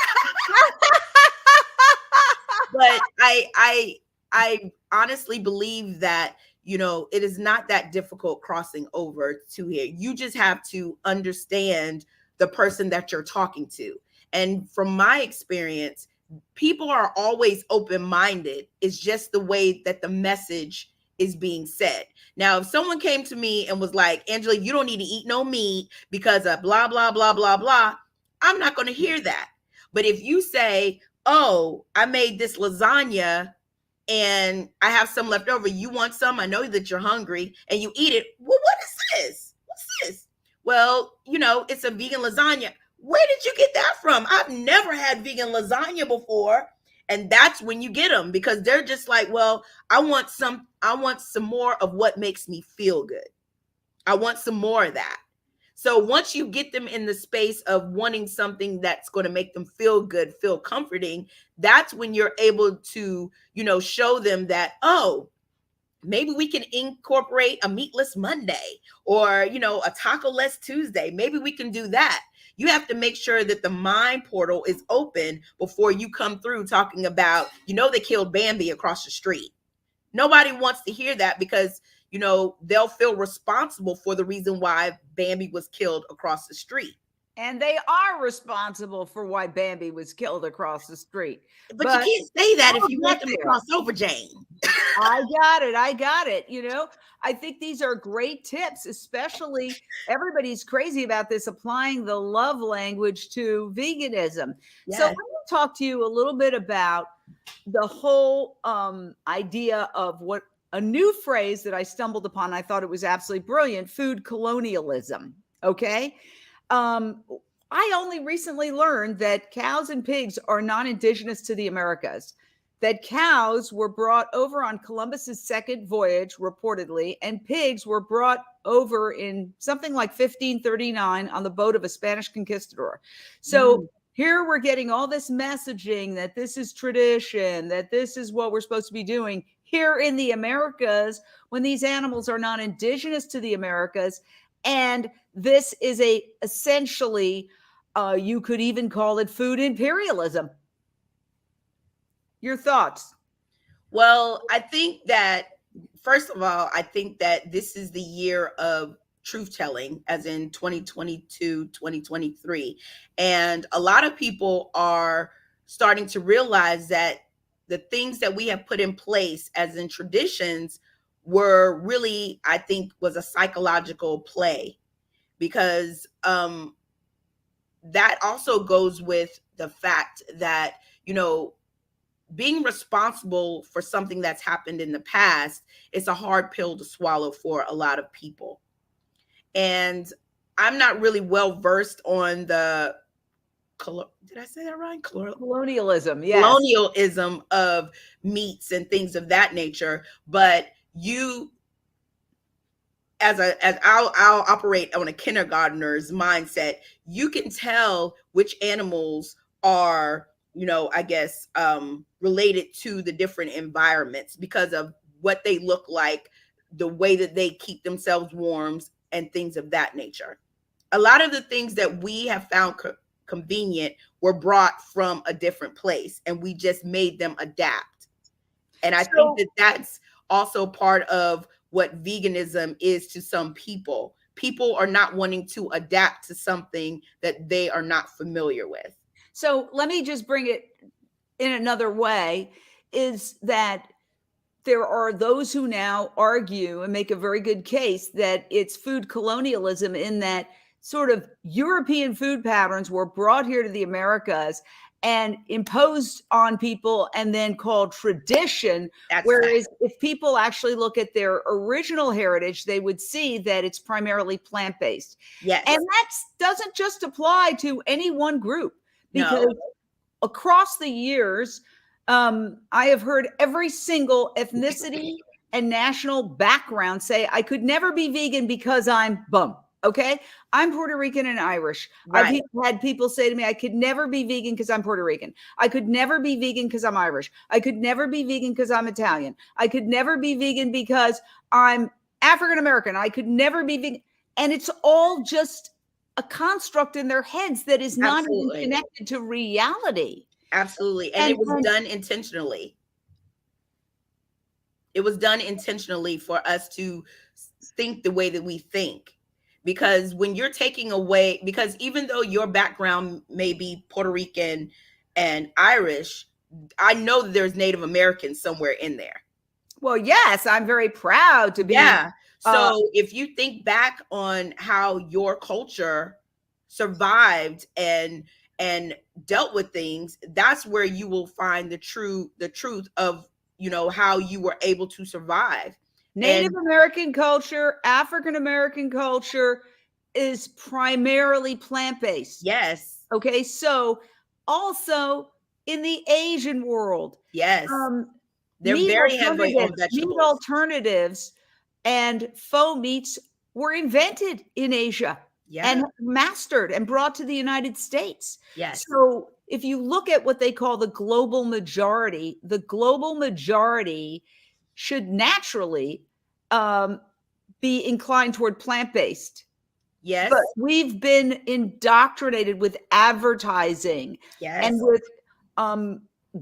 [SPEAKER 2] But I honestly believe that, you know, it is not that difficult crossing over to here. You just have to understand the person that you're talking to. And from my experience, people are always open-minded. It's just the way that the message is being said. Now, if someone came to me and was like, Angela, you don't need to eat no meat because of blah, blah, blah, blah, blah, I'm not going to hear that. But if you say, oh, I made this lasagna and I have some left over, you want some? I know that you're hungry, and you eat it. Well, what is this? What's this? Well, it's a vegan lasagna. Where did you get that from? I've never had vegan lasagna before. And that's when you get them, because they're just like, well, I want some more of what makes me feel good. I want some more of that. So once you get them in the space of wanting something that's going to make them feel good, feel comforting, that's when you're able to, show them that, oh, maybe we can incorporate a meatless Monday or, a taco-less Tuesday. Maybe we can do that. You have to make sure that the mind portal is open before you come through talking about, they killed Bambi across the street. Nobody wants to hear that, because, they'll feel responsible for the reason why Bambi was killed across the street.
[SPEAKER 1] And they are responsible for why Bambi was killed across the street.
[SPEAKER 2] But you can't say that if you want them to cross over, Jane.
[SPEAKER 1] I got it. I think these are great tips, especially everybody's crazy about this, applying the love language to veganism. Yes. So let me talk to you a little bit about the whole idea of what a new phrase that I stumbled upon. I thought it was absolutely brilliant: food colonialism. Okay. I only recently learned that cows and pigs are non-indigenous to the Americas, that cows were brought over on Columbus's second voyage, reportedly, and pigs were brought over in something like 1539 on the boat of a Spanish conquistador. So here we're getting all this messaging that this is tradition, that this is what we're supposed to be doing here in the Americas, when these animals are not indigenous to the Americas. And this is essentially, you could even call it food imperialism. Your thoughts?
[SPEAKER 2] Well, I think that, first of all, I think that this is the year of truth telling, as in 2022, 2023. And a lot of people are starting to realize that the things that we have put in place, as in traditions, were really, I think, was a psychological play, because that also goes with the fact that, being responsible for something that's happened in the past is a hard pill to swallow for a lot of people. And I'm not really well versed on the, did I say that right?
[SPEAKER 1] Colonialism, yes.
[SPEAKER 2] Colonialism of meats and things of that nature. But as I'll operate on a kindergartner's mindset, you can tell which animals are, I guess, related to the different environments because of what they look like, the way that they keep themselves warm, and things of that nature. A lot of the things that we have found convenient were brought from a different place, and we just made them adapt. And I think that that's also part of what veganism is to some people. People are not wanting to adapt to something that they are not familiar with.
[SPEAKER 1] So let me just bring it in another way, is that there are those who now argue and make a very good case that it's food colonialism, in that sort of European food patterns were brought here to the Americas and imposed on people and then called tradition. Whereas if people actually look at their original heritage, they would see that it's primarily plant-based.
[SPEAKER 2] Yes.
[SPEAKER 1] And that doesn't just apply to any one group, because across the years, I have heard every single ethnicity and national background say, I could never be vegan because I'm bum. Okay. I'm Puerto Rican and Irish.
[SPEAKER 2] Right.
[SPEAKER 1] I've had people say to me, I could never be vegan because I'm Puerto Rican. I could never be vegan because I'm Irish. I could never be vegan because I'm Italian. I could never be vegan because I'm African American. I could never be vegan. And it's all just a construct in their heads that is not even connected to reality.
[SPEAKER 2] Absolutely. And it was done intentionally. It was done intentionally for us to think the way that we think. Because when you're taking away, because even though your background may be Puerto Rican, and Irish, I know that there's Native Americans somewhere in there.
[SPEAKER 1] Well, yes, I'm very proud to be.
[SPEAKER 2] Yeah. So if you think back on how your culture survived and dealt with things, that's where you will find the truth of, you know, how you were able to survive.
[SPEAKER 1] Native American culture, African American culture is primarily plant-based.
[SPEAKER 2] Yes.
[SPEAKER 1] Okay, so also in the Asian world,
[SPEAKER 2] yes, they're very heavy on vegetables.
[SPEAKER 1] Meat alternatives and faux meats were invented in Asia and mastered and brought to the United States.
[SPEAKER 2] Yes.
[SPEAKER 1] So if you look at what they call the global majority should naturally be inclined toward plant-based.
[SPEAKER 2] Yes.
[SPEAKER 1] But we've been indoctrinated with advertising and with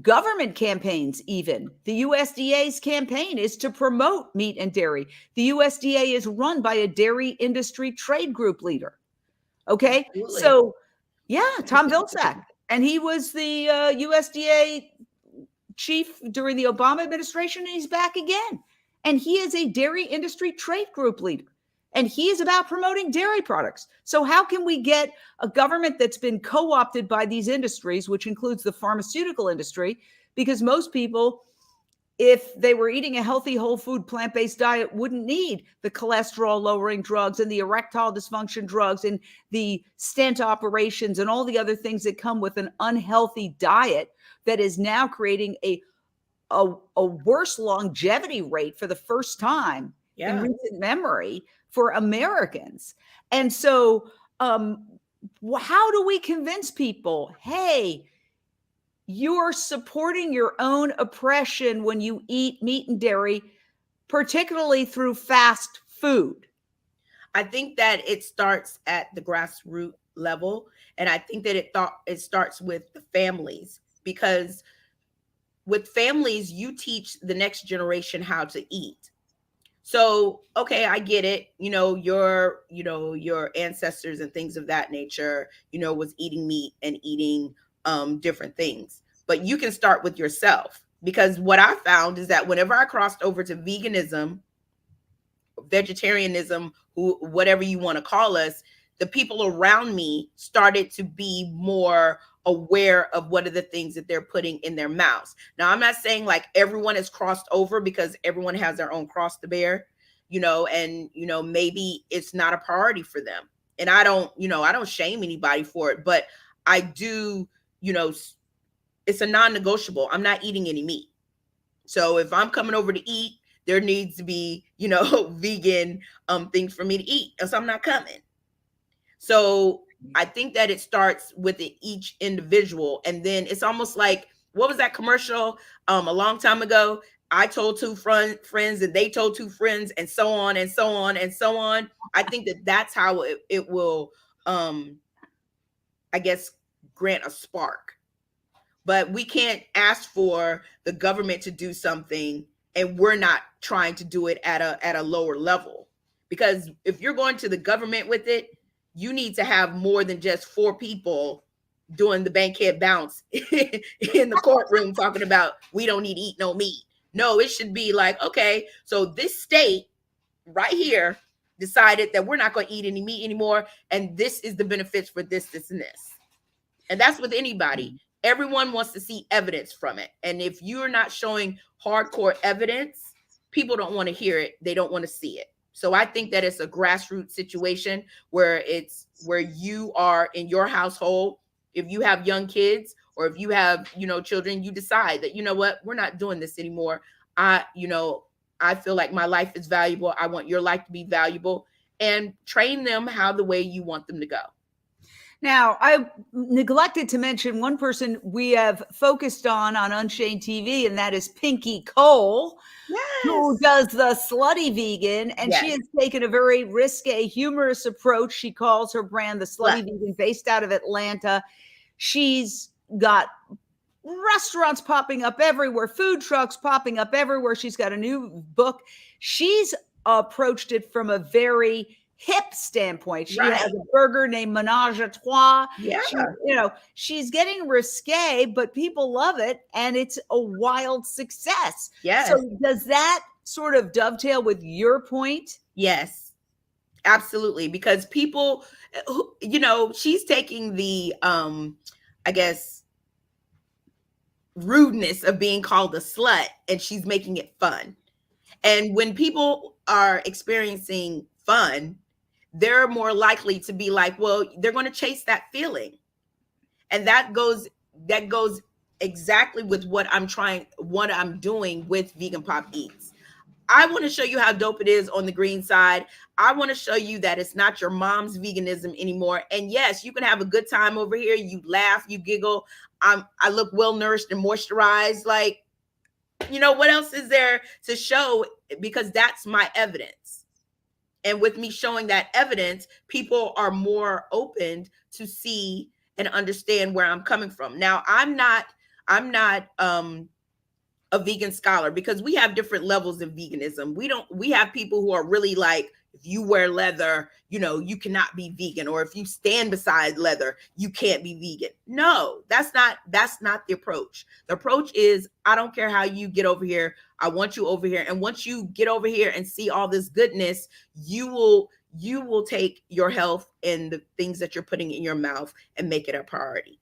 [SPEAKER 1] government campaigns. Even the USDA's campaign is to promote meat and dairy. The USDA is run by a dairy industry trade group leader. Okay.
[SPEAKER 2] Absolutely.
[SPEAKER 1] So yeah, Tom Vilsack, and he was the USDA chief during the Obama administration, and he's back again. And he is a dairy industry trade group leader. And he is about promoting dairy products. So how can we get a government that's been co-opted by these industries, which includes the pharmaceutical industry? Because most people, if they were eating a healthy, whole food, plant-based diet, wouldn't need the cholesterol lowering drugs and the erectile dysfunction drugs and the stent operations and all the other things that come with an unhealthy diet that is now creating a worse longevity rate for the first time in recent memory for Americans. And so how do we convince people, hey, you're supporting your own oppression when you eat meat and dairy, particularly through fast food?
[SPEAKER 2] I think that it starts at the grassroots level. And I think that it starts with the families, because with families, you teach the next generation how to eat. So, okay, I get it. Your ancestors and things of that nature, was eating meat and eating different things. But you can start with yourself, because what I found is that whenever I crossed over to veganism, vegetarianism, whatever you want to call us, the people around me started to be more aware of what are the things that they're putting in their mouths. Now, I'm not saying like everyone has crossed over, because everyone has their own cross to bear, and, maybe it's not a priority for them. And I don't shame anybody for it, but I do, it's a non-negotiable. I'm not eating any meat. So if I'm coming over to eat, there needs to be, vegan things for me to eat, else I'm not coming. So I think that it starts with each individual. And then it's almost like, what was that commercial a long time ago? I told two friends and they told two friends, and so on and so on and so on. I think that that's how it will, I guess, grant a spark. But we can't ask for the government to do something and we're not trying to do it at a lower level. Because if you're going to the government with it, you need to have more than just 4 people doing the bankhead bounce in the courtroom talking about we don't need to eat no meat. No, it should be like, okay, so this state right here decided that we're not going to eat any meat anymore, and this is the benefits for this, this, and this. And that's with anybody. Everyone wants to see evidence from it. And if you're not showing hardcore evidence, people don't want to hear it. They don't want to see it. So I think that it's a grassroots situation where you are in your household. If you have young kids or if you have, children, you decide that, what, we're not doing this anymore. I feel like my life is valuable. I want your life to be valuable, and train them how the way you want them to go.
[SPEAKER 1] Now, I neglected to mention one person we have focused on Unchained TV, and that is Pinky Cole, who does the Slutty Vegan. And she has taken a very risque, humorous approach. She calls her brand the Slutty Vegan, based out of Atlanta. She's got restaurants popping up everywhere, food trucks popping up everywhere. She's got a new book. She's approached it from a very hip standpoint. She
[SPEAKER 2] Right.
[SPEAKER 1] has a burger named Menage a Trois.
[SPEAKER 2] Yeah.
[SPEAKER 1] She's getting risque, but people love it, and it's a wild success.
[SPEAKER 2] Yes.
[SPEAKER 1] So does that sort of dovetail with your point?
[SPEAKER 2] Yes, absolutely. Because people, she's taking the, I guess, rudeness of being called a slut, and she's making it fun. And when people are experiencing fun, they're more likely to be like, well, they're going to chase that feeling. And that goes exactly with what I'm doing with Vegan Pop Eats. I want to show you how dope it is on the green side. I want to show you that it's not your mom's veganism anymore. And yes, you can have a good time over here. You laugh, you giggle. I look well nourished and moisturized. Like, what else is there to show? Because that's my evidence. And with me showing that evidence, people are more open to see and understand where I'm coming from. Now, I'm not a vegan scholar, because we have different levels of veganism. We have people who are really like, if you wear leather, you cannot be vegan, or if you stand beside leather, you can't be vegan. No, that's not the approach. The approach is, I don't care how you get over here. I want you over here. And once you get over here and see all this goodness, you will take your health and the things that you're putting in your mouth and make it a priority.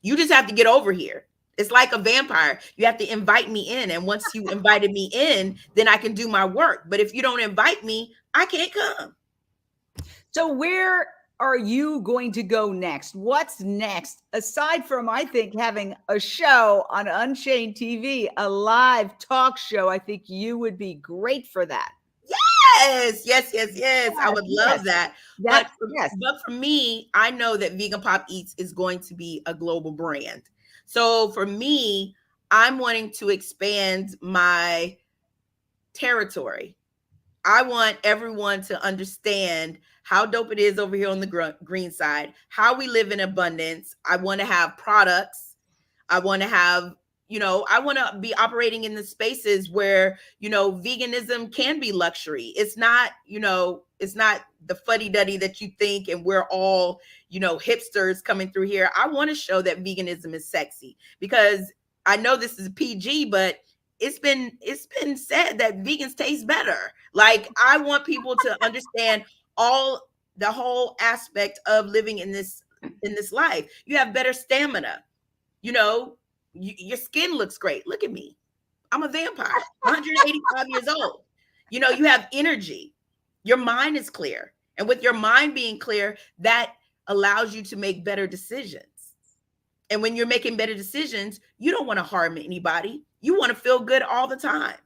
[SPEAKER 2] You just have to get over here. It's like a vampire. You have to invite me in. And once you invited me in, then I can do my work. But if you don't invite me, I can't come.
[SPEAKER 1] So where are you going to go next? What's next? Aside from, I think, having a show on Unchained TV, a live talk show, I think you would be great for that.
[SPEAKER 2] Yes. I would love that. But for me, I know that Vegan Pop Eats is going to be a global brand. So for me, I'm wanting to expand my territory. I want everyone to understand how dope it is over here on the green side, how we live in abundance. I want to have products. I want to have, I want to be operating in the spaces where, veganism can be luxury. It's not, it's not the fuddy-duddy that you think, and we're all, hipsters coming through here. I want to show that veganism is sexy, because I know this is PG, but it's been said that vegans taste better. Like, I want people to understand the whole aspect of living in this life. You have better stamina. Your skin looks great. Look at me. I'm a vampire, 185 years old. You have energy. Your mind is clear. And with your mind being clear, that allows you to make better decisions. And when you're making better decisions, you don't want to harm anybody. You want to feel good all the time.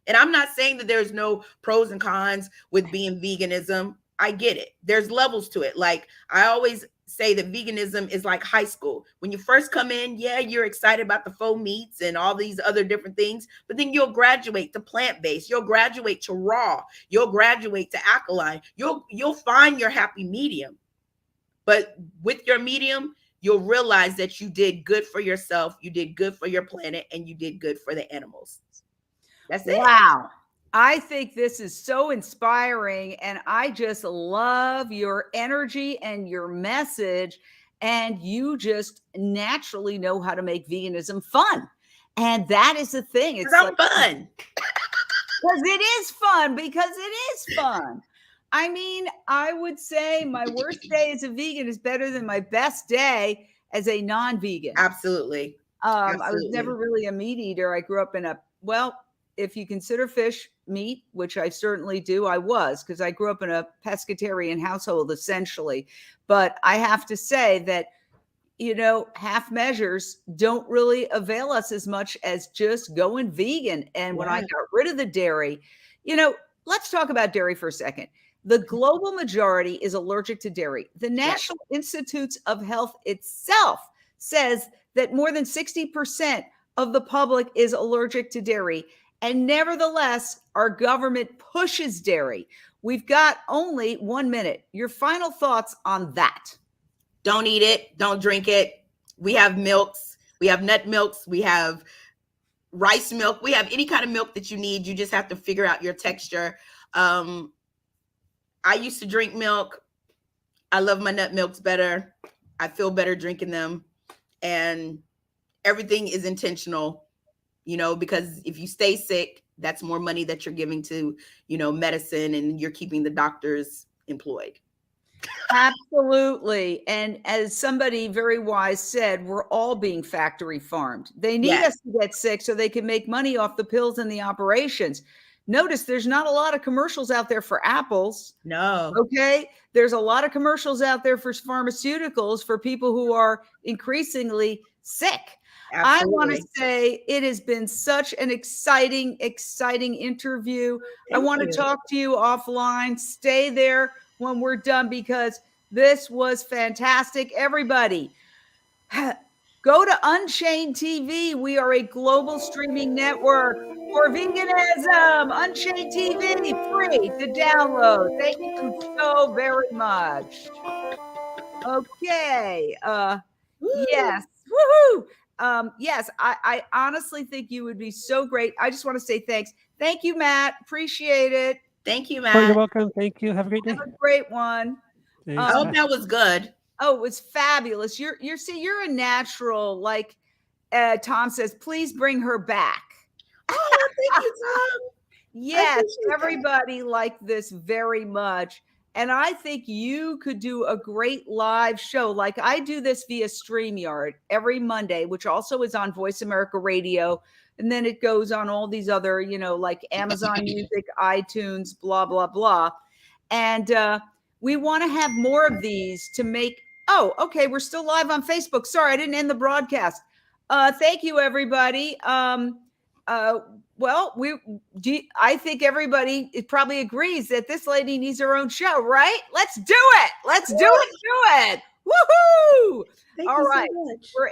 [SPEAKER 2] And I'm not saying that there's no pros and cons with being veganism. I get it. There's levels to it. Like, I always say that veganism is like high school. When you first come in, yeah, you're excited about the faux meats and all these other different things, but then you'll graduate to plant-based, you'll graduate to raw, you'll graduate to alkaline, you'll find your happy medium. But with your medium, you'll realize that you did good for yourself, you did good for your planet, and you did good for the animals. That's it.
[SPEAKER 1] Wow. I think this is so inspiring, and I just love your energy and your message, and you just naturally know how to make veganism fun. And that is the thing.
[SPEAKER 2] It's fun.
[SPEAKER 1] Because it is fun. I mean, I would say my worst day as a vegan is better than my best day as a non-vegan.
[SPEAKER 2] Absolutely.
[SPEAKER 1] I was never really a meat eater. I grew up in if you consider fish meat, which I certainly do, I was, because I grew up in a pescatarian household, essentially. But I have to say that, half measures don't really avail us as much as just going vegan. And when I got rid of the dairy, let's talk about dairy for a second. The global majority is allergic to dairy. The National Institutes of Health itself says that more than 60% of the public is allergic to dairy. And nevertheless, our government pushes dairy. We've got only 1 minute. Your final thoughts on that?
[SPEAKER 2] Don't eat it. Don't drink it. We have milks. We have nut milks. We have rice milk. We have any kind of milk that you need. You just have to figure out your texture. I used to drink milk. I love my nut milks better. I feel better drinking them. And everything is intentional, because if you stay sick, that's more money that you're giving to, medicine, and you're keeping the doctors employed.
[SPEAKER 1] Absolutely. And as somebody very wise said, we're all being factory farmed. They need
[SPEAKER 2] Yes.
[SPEAKER 1] us to get sick so they can make money off the pills and the operations. Notice there's not a lot of commercials out there for apples.
[SPEAKER 2] No.
[SPEAKER 1] Okay. There's a lot of commercials out there for pharmaceuticals for people who are increasingly sick.
[SPEAKER 2] Absolutely.
[SPEAKER 1] I want to say it has been such an exciting interview. I want to talk to you offline. Stay there when we're done, because this was fantastic. Everybody, go to Unchained TV. We are a global streaming network for veganism. Unchained TV, free to download. Thank you so very much. Okay. Yes. Woohoo. Yes, I honestly think you would be so great. I just want to say thanks. Thank you, Matt. Appreciate it.
[SPEAKER 2] Thank you,
[SPEAKER 7] Oh,
[SPEAKER 2] Matt.
[SPEAKER 7] you're welcome. Thank you. Have a great day.
[SPEAKER 1] Have a great one.
[SPEAKER 7] Thanks.
[SPEAKER 2] I hope
[SPEAKER 7] Bye.
[SPEAKER 2] that was good.
[SPEAKER 1] Oh, it was fabulous. You're a natural. Like Tom says, please bring her back.
[SPEAKER 2] Oh, thank you, Tom.
[SPEAKER 1] Yes,
[SPEAKER 2] appreciate that.
[SPEAKER 1] everybody liked this very much. And I think you could do a great live show. Like I do this via StreamYard every Monday, which also is on Voice America Radio. And then it goes on all these other, like Amazon Music, iTunes, blah, blah, blah. And we want to have more of these to make. Oh, okay. We're still live on Facebook. Sorry, I didn't end the broadcast. Thank you, everybody. Well, I think everybody probably agrees that this lady needs her own show, right? Let's do it. Let's do it. Woohoo!
[SPEAKER 2] Thank
[SPEAKER 1] All
[SPEAKER 2] you
[SPEAKER 1] right.
[SPEAKER 2] so much.
[SPEAKER 1] We're